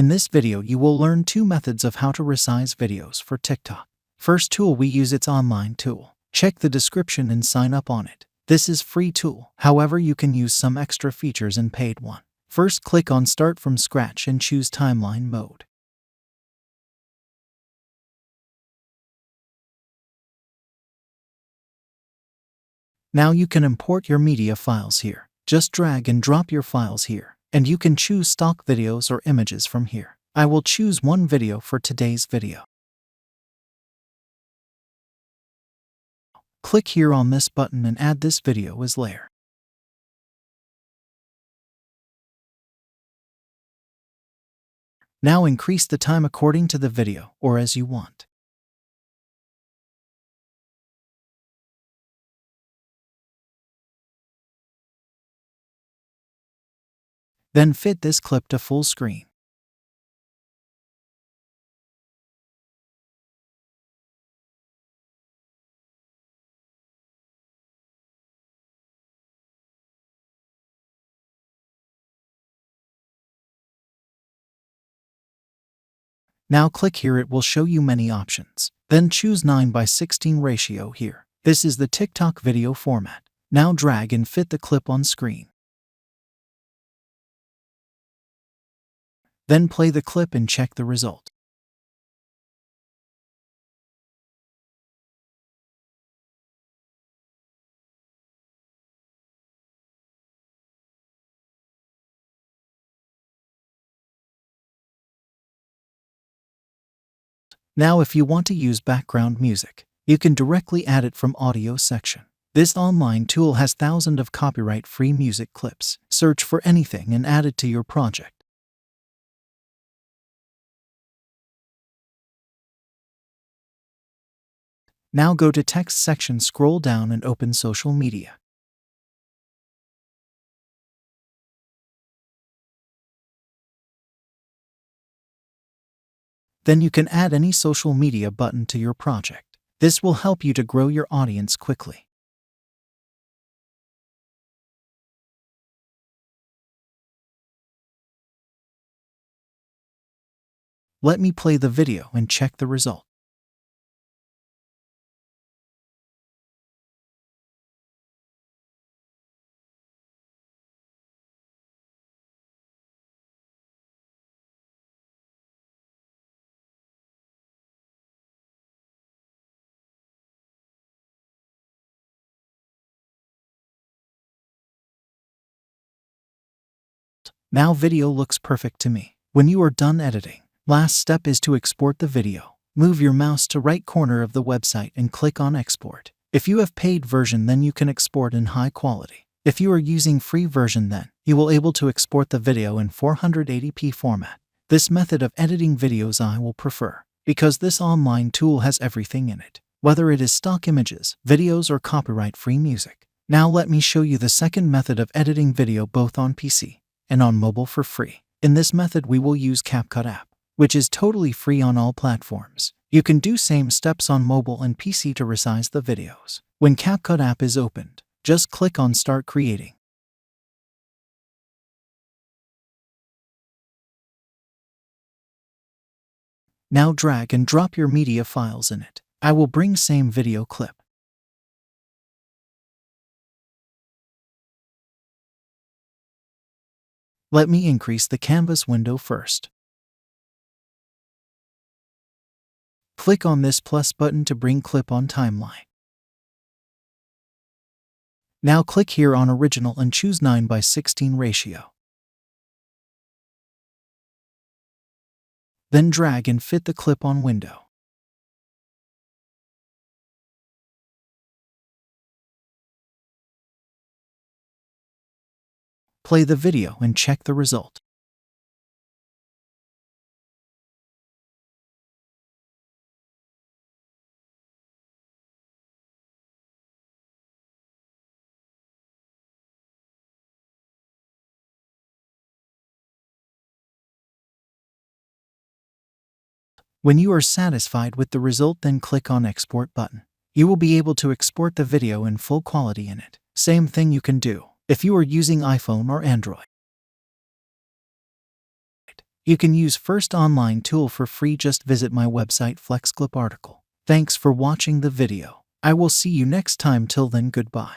In this video you will learn two methods of how to resize videos for TikTok. First tool we use its online tool. Check the description and sign up on it. This is free tool, however you can use some extra features in paid one. First click on Start from Scratch and choose Timeline mode. Now you can import your media files here. Just drag and drop your files here, and you can choose stock videos or images from here. I will choose one video for today's video. Click here on this button and add this video as layer. Now increase the time according to the video or as you want. Then fit this clip to full screen. Now click here, it will show you many options. Then choose 9:16 ratio here. This is the TikTok video format. Now drag and fit the clip on screen. Then play the clip and check the result. Now if you want to use background music, you can directly add it from audio section. This online tool has thousands of copyright-free music clips. Search for anything and add it to your project. Now go to text section, scroll down and open social media. Then you can add any social media button to your project. This will help you to grow your audience quickly. Let me play the video and check the result. Now video looks perfect to me. When you are done editing, last step is to export the video. Move your mouse to right corner of the website and click on Export. If you have paid version, then you can export in high quality. If you are using free version, then you will able to export the video in 480p format. This method of editing videos I will prefer, because this online tool has everything in it, whether it is stock images, videos or copyright-free music. Now let me show you the second method of editing video both on PC and on mobile for free. In this method we will use CapCut app, which is totally free on all platforms. You can do same steps on mobile and PC to resize the videos. When CapCut app is opened, just click on Start Creating. Now drag and drop your media files in it. I will bring same video clip. Let me increase the canvas window first. Click on this plus button to bring clip on timeline. Now click here on original and choose 9:16 ratio. Then drag and fit the clip on window. Play the video and check the result. When you are satisfied with the result, then click on Export button. You will be able to export the video in full quality in it. Same thing you can do if you are using iPhone or Android. You can use First Online Tool for free. Just visit my website FlexClip article. Thanks for watching the video. I will see you next time. Till then, goodbye.